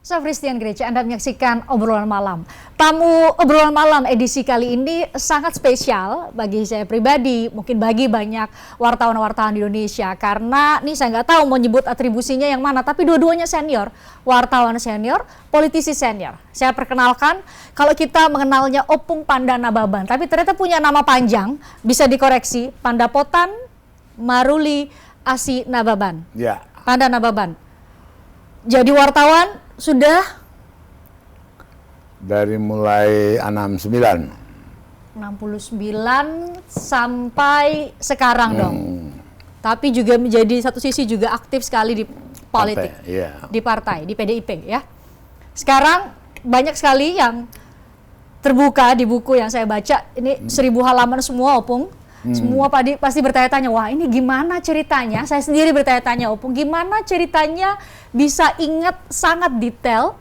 Saya Christian Gereja, Anda menyaksikan Obrolan Malam. Tamu Obrolan Malam edisi kali ini sangat spesial bagi saya pribadi, mungkin bagi banyak wartawan-wartawan di Indonesia. Karena ini saya nggak tahu mau nyebut atribusinya yang mana, tapi dua-duanya senior. Wartawan senior, politisi senior. Saya perkenalkan, kalau kita mengenalnya Opung Pandanababan, tapi ternyata punya nama panjang, bisa dikoreksi, Pandapotan Maruli Asinababan. Ya. Pandanababan. Jadi wartawan sudah dari mulai 69 sampai sekarang dong. Tapi juga menjadi satu sisi juga aktif sekali di politik, partai, ya. Di partai, di PDIP ya. Sekarang banyak sekali yang terbuka di buku yang saya baca, ini 1000 halaman semua, Opung. Semua pasti bertanya-tanya, wah ini gimana ceritanya? Saya sendiri bertanya-tanya, Opung, gimana ceritanya bisa ingat sangat detail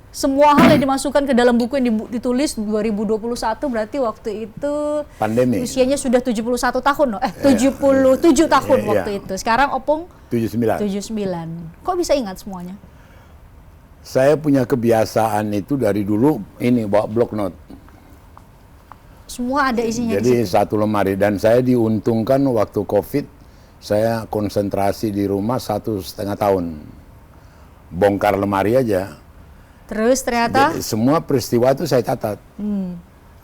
semua hal yang dimasukkan ke dalam buku yang ditulis 2021, berarti waktu itu pandemi. Usianya sudah 71 tahun, 77 tahun waktu itu. Sekarang Opung 79. Kok bisa ingat semuanya? Saya punya kebiasaan itu dari dulu ini bawa block note. Semua ada isinya. Jadi satu lemari, dan saya diuntungkan waktu COVID saya konsentrasi di rumah 1,5 tahun, bongkar lemari aja. Terus ternyata jadi, semua peristiwa itu saya catat.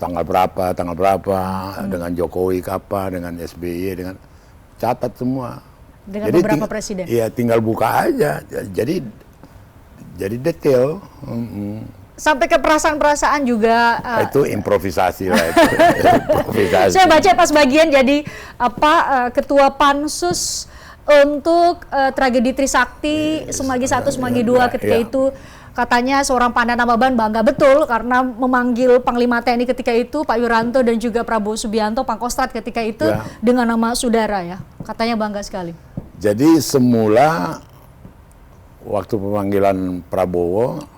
Tanggal berapa, dengan Jokowi kapan, dengan SBY, dengan catat semua. Dengan jadi, beberapa presiden. Iya, tinggal buka aja. Jadi detail. Sampai ke perasaan-perasaan juga. Itu improvisasi lah. Itu. Improvisasi. Saya baca pas bagian jadi ketua pansus untuk tragedi Trisakti Semanggi 1, Semanggi 2 ketika itu katanya seorang Pandanababan bangga betul karena memanggil Panglima TNI ketika itu Pak Wiranto dan juga Prabowo Subianto Pangkostrat ketika itu dengan nama saudara ya. Katanya bangga sekali. Jadi semula waktu pemanggilan Prabowo,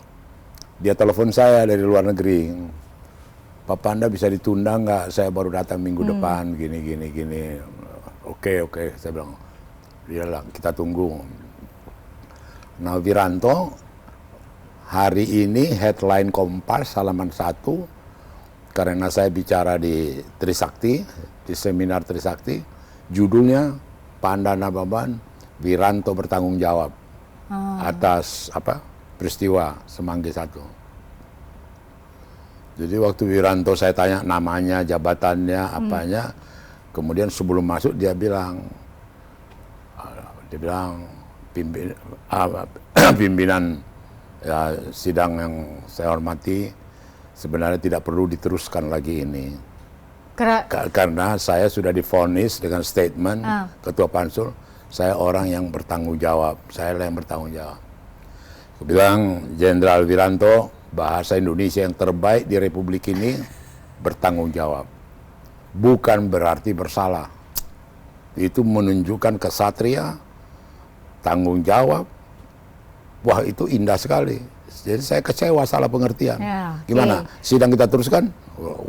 dia telepon saya dari luar negeri. Pak Panda bisa ditunda nggak? Saya baru datang minggu depan, gini. Oke, saya bilang. Dia bilang, kita tunggu. Nah, Wiranto, hari ini headline Kompas halaman 1, karena saya bicara di Trisakti, di seminar Trisakti, judulnya Pandanababan, Wiranto bertanggung jawab atas peristiwa Semanggi 1. Jadi waktu Wiranto saya tanya namanya, jabatannya, apanya, kemudian sebelum masuk dia bilang pimpinan ya, sidang yang saya hormati sebenarnya tidak perlu diteruskan lagi ini. Karena saya sudah divonis dengan statement Ketua Pansul, saya orang yang bertanggung jawab, saya yang bertanggung jawab. Aku bilang, Jenderal Wiranto, bahasa Indonesia yang terbaik di Republik ini bertanggung jawab. Bukan berarti bersalah. Itu menunjukkan kesatria, tanggung jawab. Wah, itu indah sekali. Jadi saya kecewa salah pengertian. Ya, gimana? Sidang kita teruskan?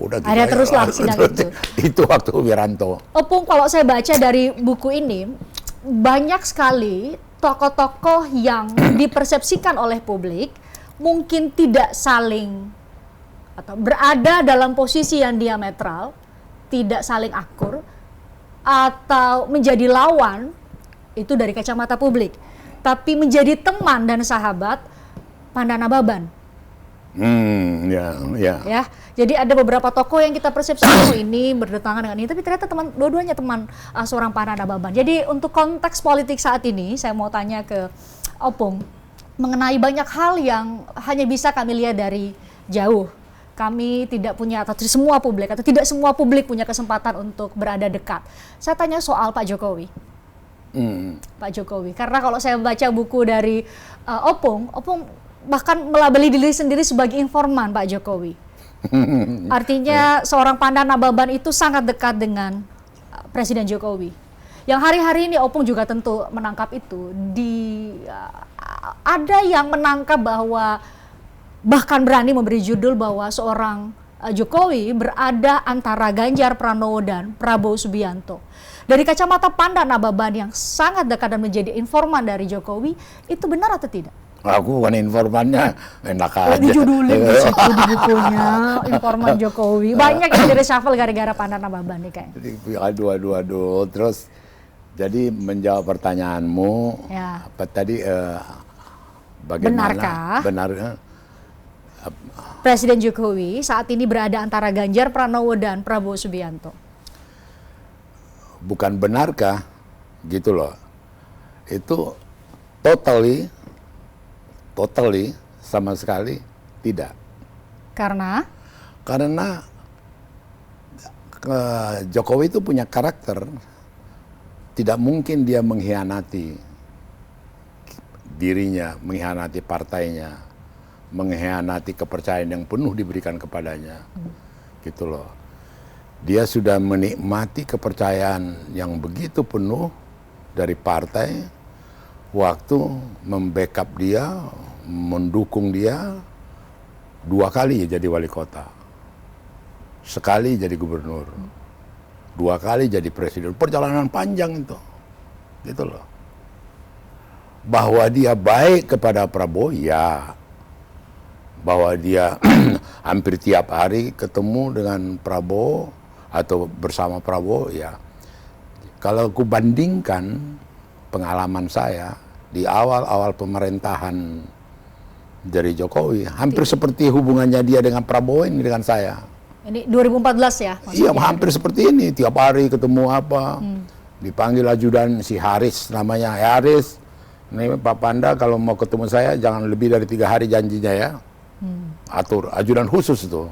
Udah gitu. Ada teruslah sidang itu. Itu waktu Wiranto. Opung, kalau saya baca dari buku ini, banyak sekali tokoh-tokoh yang dipersepsikan oleh publik mungkin tidak saling atau berada dalam posisi yang diametral, tidak saling akur, atau menjadi lawan, itu dari kacamata publik. Tapi menjadi teman dan sahabat Pandanababan. Ya. Jadi ada beberapa tokoh yang kita persepsikan ini berdatangan dengan ini, tapi ternyata dua-duanya teman seorang Pandanababan. Jadi untuk konteks politik saat ini, saya mau tanya ke Opung mengenai banyak hal yang hanya bisa kami lihat dari jauh. Kami tidak punya, atau semua publik, atau tidak semua publik punya kesempatan untuk berada dekat. Saya tanya soal Pak Jokowi. Pak Jokowi, karena kalau saya baca buku dari Opung bahkan melabeli diri sendiri sebagai informan Pak Jokowi. Artinya seorang Pandanababan itu sangat dekat dengan Presiden Jokowi. Yang hari-hari ini Opung juga tentu menangkap itu. Ada yang menangkap bahwa bahkan berani memberi judul bahwa seorang Jokowi berada antara Ganjar Pranowo dan Prabowo Subianto. Dari kacamata Pandanababan yang sangat dekat dan menjadi informan dari Jokowi, itu benar atau tidak? Aku bukan informannya, enak aja. Dijudulin di situ di bukunya, informan Jokowi. Banyak yang di-reshuffle gara-gara Pak Nana Baban nih kayaknya. Aduh. Terus, jadi menjawab pertanyaanmu, Ya. apa tadi, bagaimana? Benarkah Presiden Jokowi saat ini berada antara Ganjar Pranowo dan Prabowo Subianto? Bukan benarkah, gitu loh. Itu totally sama sekali tidak. Karena Jokowi itu punya karakter, tidak mungkin dia mengkhianati dirinya, mengkhianati partainya, mengkhianati kepercayaan yang penuh diberikan kepadanya. Gitu loh. Dia sudah menikmati kepercayaan yang begitu penuh dari partai, waktu membackup dia, mendukung dia 2 kali jadi wali kota, sekali jadi gubernur, 2 kali jadi presiden. Perjalanan panjang itu, gitu loh. Bahwa dia baik kepada Prabowo, ya. Bahwa dia hampir tiap hari ketemu dengan Prabowo atau bersama Prabowo, ya. Kalau aku bandingkan pengalaman saya di awal-awal pemerintahan dari Jokowi, hampir seperti hubungannya dia dengan Prabowo ini dengan saya. ini 2014 ya? Iya, hampir seperti ini. Tiap hari ketemu apa, dipanggil ajudan si Haris namanya. Haris, ini Pak Panda kalau mau ketemu saya jangan lebih dari 3 hari janjinya ya. Atur, ajudan khusus itu.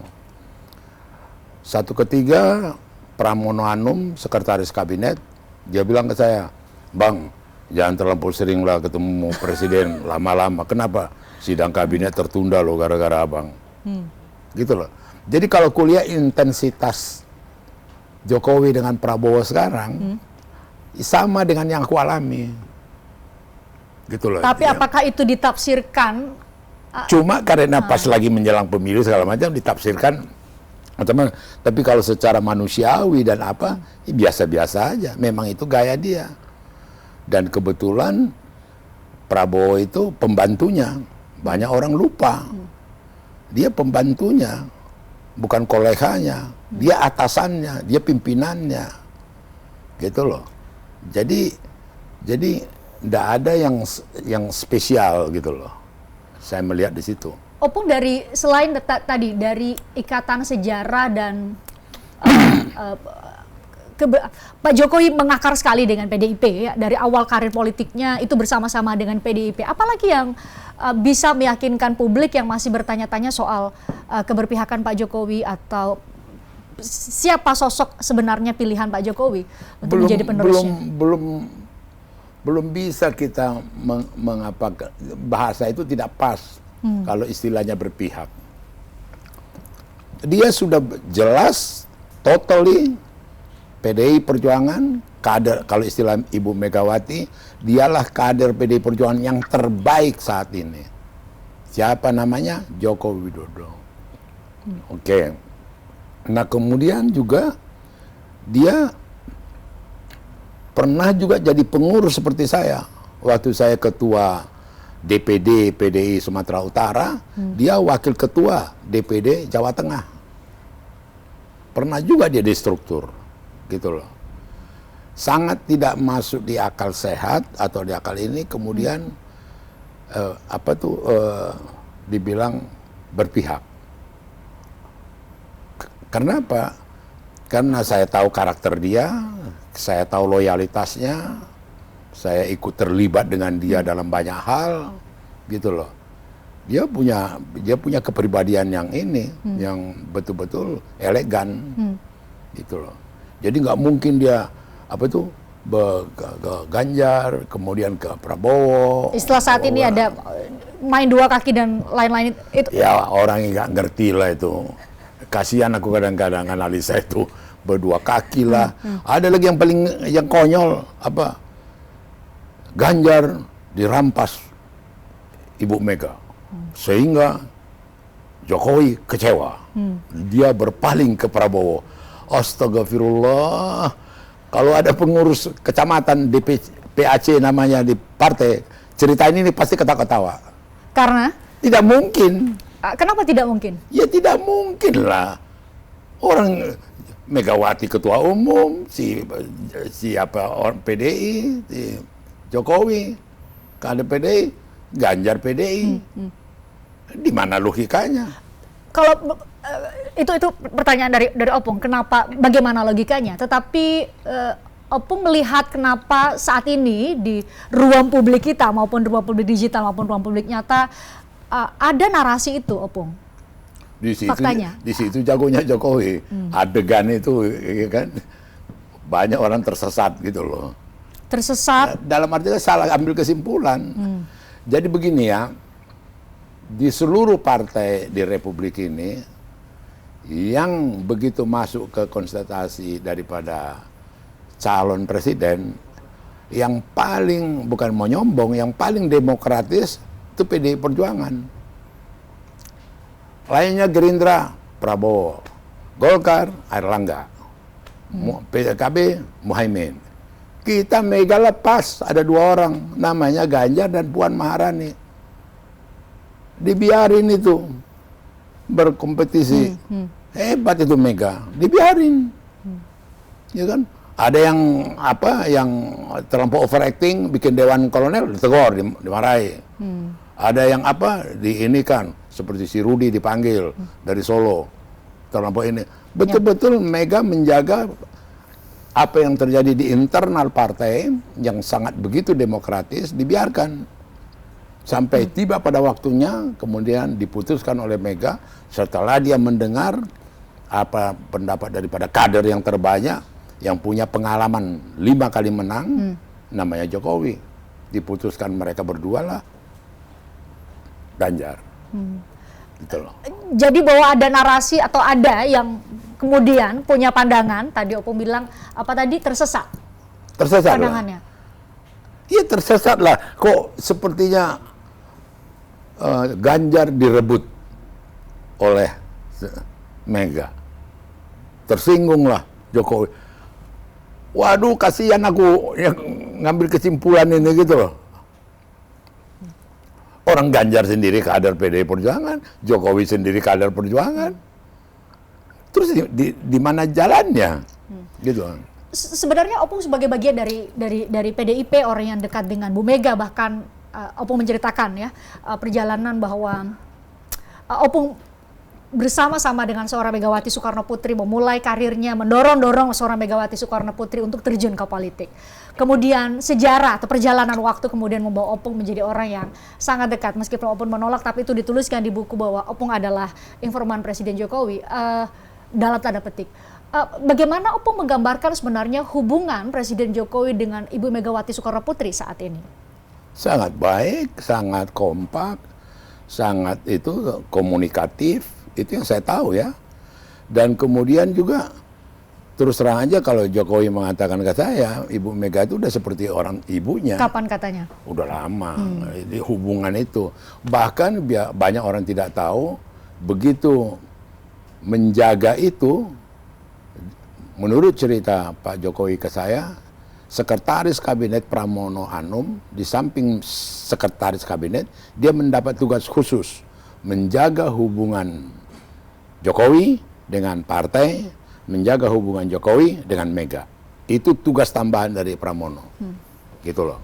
Satu ketiga, Pramono Anum, sekretaris kabinet, dia bilang ke saya, Bang, jangan terlalu sering lah ketemu presiden lama-lama. Kenapa? Sidang kabinet tertunda loh gara-gara abang. Gitu loh. Jadi kalau kuliah intensitas Jokowi dengan Prabowo sekarang, sama dengan yang aku alami. Gitu loh. Tapi apakah itu ditafsirkan? Cuma karena pas lagi menjelang pemilu segala macam ditafsirkan. Tapi kalau secara manusiawi dan apa, biasa-biasa aja. Memang itu gaya dia. Dan kebetulan Prabowo itu pembantunya. Banyak orang lupa. Dia pembantunya, bukan koleganya. Dia atasannya, dia pimpinannya. Gitu loh. Jadi tidak ada yang spesial gitu loh. Saya melihat di situ. Opung dari selain tadi dari ikatan sejarah dan Pak Jokowi mengakar sekali dengan PDIP ya, dari awal karir politiknya itu bersama-sama dengan PDIP. Apalagi yang bisa meyakinkan publik yang masih bertanya-tanya soal keberpihakan Pak Jokowi atau siapa sosok sebenarnya pilihan Pak Jokowi untuk menjadi penerusnya? Belum bisa kita bahasa itu tidak pas kalau istilahnya berpihak. Dia sudah jelas totally PDI Perjuangan, kader, kalau istilah Ibu Megawati, dialah kader PDI Perjuangan yang terbaik saat ini. Siapa namanya? Joko Widodo. Oke. Nah kemudian juga dia pernah juga jadi pengurus seperti saya. Waktu saya ketua DPD PDI Sumatera Utara, dia wakil ketua DPD Jawa Tengah. Pernah juga dia di struktur. Gitu loh. Sangat tidak masuk di akal sehat atau di akal ini kemudian dibilang berpihak. Karena apa? Karena saya tahu karakter dia, saya tahu loyalitasnya, saya ikut terlibat dengan dia dalam banyak hal, gitu loh. Dia punya kepribadian yang ini, yang betul-betul elegan, gitu loh. Jadi nggak mungkin dia ke Ganjar, kemudian ke Prabowo. Istilah saat ini ada main 2 kaki dan lain-lain itu. Ya orang yang nggak ngerti lah itu. Kasihan aku kadang-kadang analisa itu berdua kaki lah. Ada lagi yang konyol apa? Ganjar dirampas Ibu Mega, sehingga Jokowi kecewa. Dia berpaling ke Prabowo. Astagfirullah. Kalau ada pengurus kecamatan di PAC namanya di partai, cerita ini pasti ketawa-ketawa. Karena? Tidak mungkin. Kenapa tidak mungkin? Ya tidak mungkin lah. Orang Megawati ketua umum, siapa orang PDI, si Jokowi, kader PDI, Ganjar PDI. Di mana logikanya? Kalau itu pertanyaan dari Opung, kenapa, bagaimana logikanya? Tetapi Opung melihat kenapa saat ini di ruang publik kita maupun ruang publik digital maupun ruang publik nyata ada narasi itu, Opung. Faktanya. Di situ jagonya Jokowi. Adegan itu, ya kan, banyak orang tersesat gitu loh. Tersesat. Dalam artinya salah ambil kesimpulan. Jadi begini ya. Di seluruh partai di Republik ini yang begitu masuk ke konsentrasi daripada calon presiden, yang paling, bukan mau nyombong, yang paling demokratis itu PDI Perjuangan. Lainnya Gerindra, Prabowo, Golkar, Airlangga, PKB, Muhaimin. Kita Mega lepas, ada 2 orang, namanya Ganjar dan Puan Maharani. Dibiarin itu berkompetisi. Hebat itu Mega, dibiarin. Ya kan? Ada yang yang terlampau overacting, bikin dewan kolonel ditegur, dimarahi. Ada yang diinikan, seperti si Rudi dipanggil dari Solo, terlampau ini. Betul-betul Mega menjaga apa yang terjadi di internal partai yang sangat begitu demokratis, dibiarkan. Sampai tiba pada waktunya, kemudian diputuskan oleh Mega setelah dia mendengar apa pendapat daripada kader yang terbanyak, yang punya pengalaman 5 kali menang, namanya Jokowi. Diputuskan mereka berdua lah, Ganjar. Gitu loh. Jadi bahwa ada narasi atau ada yang kemudian punya pandangan, tadi Opung bilang, tersesat? Tersesat pandangannya. Iya tersesat lah. Kok sepertinya Ganjar direbut oleh Mega. Tersinggung lah Jokowi. Waduh, kasihan aku yang ngambil kesimpulan ini gitu loh. Orang Ganjar sendiri kader PDI Perjuangan, Jokowi sendiri kader Perjuangan. Terus di mana jalannya? Gitu. Sebenarnya Opung sebagai bagian dari PDIP, orang yang dekat dengan Bu Mega, bahkan Opung menceritakan ya perjalanan bahwa Opung bersama-sama dengan seorang Megawati Soekarno Putri memulai karirnya, mendorong seorang Megawati Soekarno Putri untuk terjun ke politik. Kemudian sejarah atau perjalanan waktu kemudian membawa Opung menjadi orang yang sangat dekat, meskipun Opung menolak, tapi itu dituliskan di buku bahwa Opung adalah informan Presiden Jokowi dalam tanda petik. Bagaimana Opung menggambarkan sebenarnya hubungan Presiden Jokowi dengan Ibu Megawati Soekarno Putri saat ini? Sangat baik, sangat kompak, sangat itu komunikatif, itu yang saya tahu ya. Dan kemudian juga terus terang aja kalau Jokowi mengatakan ke saya, Ibu Mega itu udah seperti orang ibunya. Kapan katanya? Udah lama, di hubungan itu. Bahkan banyak orang tidak tahu, begitu menjaga itu, menurut cerita Pak Jokowi ke saya, Sekretaris Kabinet Pramono Anum, di samping Sekretaris Kabinet, dia mendapat tugas khusus menjaga hubungan Jokowi dengan partai, menjaga hubungan Jokowi dengan Mega. Itu tugas tambahan dari Pramono. Gitu loh.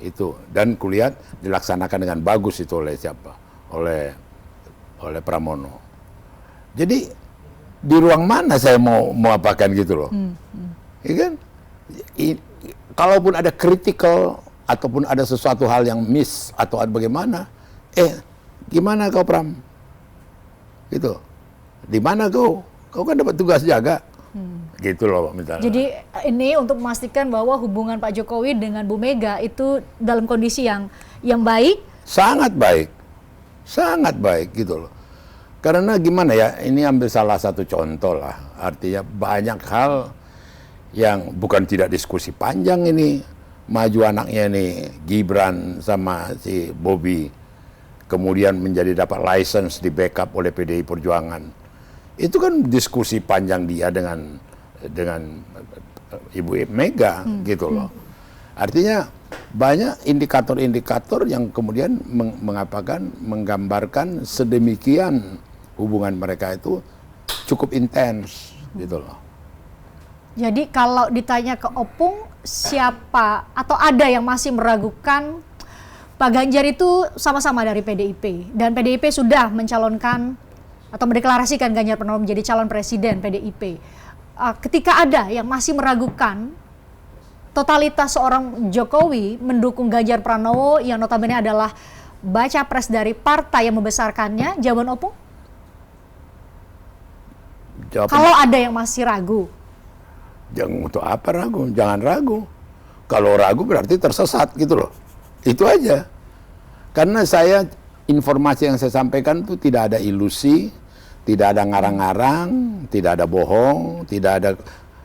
Itu. Dan kulihat dilaksanakan dengan bagus itu oleh siapa? Oleh Pramono. Jadi di ruang mana saya mau apakan gitu loh. Ya kan? Kalaupun ada kritikal ataupun ada sesuatu hal yang miss atau bagaimana, gimana kau Pram? Gitu. Di mana kau? Kau kan dapat tugas jaga. Gitu loh misalnya. Jadi ini untuk memastikan bahwa hubungan Pak Jokowi dengan Bu Mega itu dalam kondisi yang baik? Sangat baik. Sangat baik gitu loh. Karena gimana ya, ini ambil salah satu contoh lah. Artinya banyak hal yang bukan tidak diskusi panjang ini. Maju anaknya nih, Gibran sama si Bobi. Kemudian menjadi dapat license di backup oleh PDI Perjuangan. Itu kan diskusi panjang dia dengan Ibu Mega gitu loh. Artinya banyak indikator-indikator yang kemudian menggambarkan sedemikian hubungan mereka itu cukup intens gitu loh. Jadi kalau ditanya ke Opung, siapa atau ada yang masih meragukan Pak Ganjar itu sama-sama dari PDIP, dan PDIP sudah mencalonkan atau mendeklarasikan Ganjar Pranowo menjadi calon presiden PDIP. Ketika ada yang masih meragukan totalitas seorang Jokowi mendukung Ganjar Pranowo yang notabene adalah baca pres dari partai yang membesarkannya, jawaban Opung? Kalau ada yang masih ragu. Jangan, untuk apa ragu? Jangan ragu. Kalau ragu berarti tersesat gitu loh. Itu aja. Karena informasi yang saya sampaikan itu tidak ada ilusi, tidak ada ngarang-ngarang, tidak ada bohong, tidak ada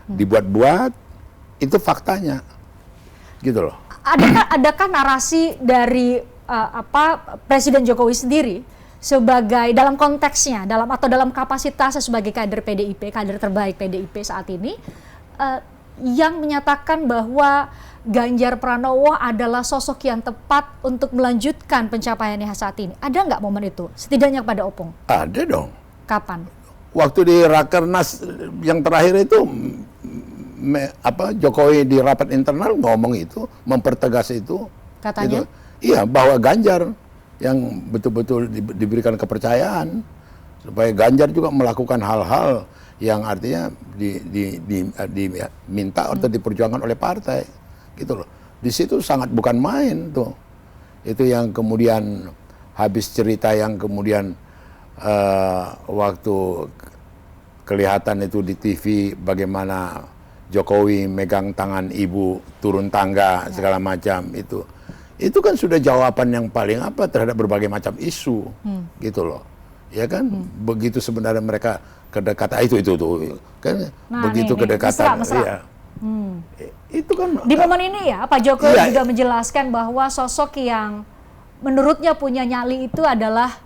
dibuat-buat. Itu faktanya. Gitu loh. Adakah narasi dari Presiden Jokowi sendiri sebagai dalam konteksnya, dalam kapasitasnya sebagai kader PDIP, kader terbaik PDIP saat ini, yang menyatakan bahwa Ganjar Pranowo adalah sosok yang tepat untuk melanjutkan pencapaiannya saat ini? Ada nggak momen itu? Setidaknya pada Opung? Ada dong. Kapan? Waktu di Rakernas yang terakhir itu, Jokowi di rapat internal ngomong itu, mempertegas itu. Katanya? Gitu. Iya, bahwa Ganjar yang betul-betul diberikan kepercayaan, supaya Ganjar juga melakukan hal-hal yang artinya diminta atau diperjuangkan oleh partai. Gitu loh. Di situ sangat bukan main tuh. Itu yang kemudian habis cerita yang kemudian waktu kelihatan itu di TV bagaimana Jokowi megang tangan ibu turun tangga segala macam itu. Itu kan sudah jawaban yang paling terhadap berbagai macam isu. Gitu loh. Ya kan? Begitu sebenarnya mereka kedekatan itu kan begitu kedekatan. Mesra. Iya. Itu kan di momen ini ya Pak Jokowi juga menjelaskan bahwa sosok yang menurutnya punya nyali itu adalah,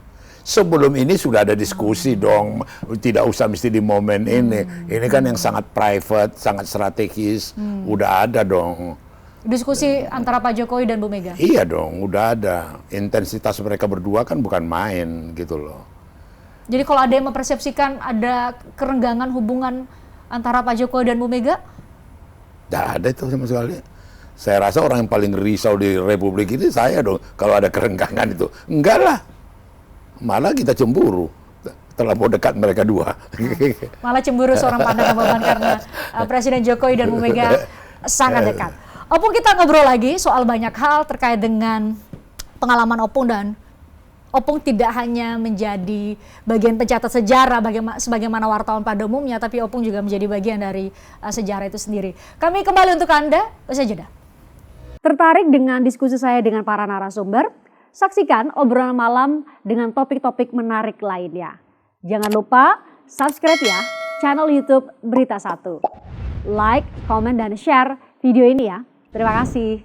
sebelum ini sudah ada diskusi dong, tidak usah mesti di momen ini kan yang sangat private, sangat strategis, udah ada dong diskusi antara Pak Jokowi dan Bu Mega. Iya dong, udah ada. Intensitas mereka berdua kan bukan main gitu loh. Jadi kalau ada yang mempersepsikan ada kerenggangan hubungan antara Pak Jokowi dan Bu Mega? Tidak ada itu sama sekali. Saya rasa orang yang paling risau di Republik ini saya dong kalau ada kerenggangan itu. Enggak lah. Malah kita cemburu. Terlalu dekat mereka dua. Malah cemburu seorang Pandang Ababan karena Presiden Jokowi dan Bu Mega sangat dekat. Opung, kita ngobrol lagi soal banyak hal terkait dengan pengalaman Opung, dan Opung tidak hanya menjadi bagian pencatat sejarah sebagaimana wartawan pada umumnya, tapi Opung juga menjadi bagian dari sejarah itu sendiri. Kami kembali untuk Anda, usai jeda. Tertarik dengan diskusi saya dengan para narasumber? Saksikan obrolan malam dengan topik-topik menarik lainnya. Jangan lupa subscribe ya channel YouTube Berita 1. Like, komen, dan share video ini ya. Terima kasih.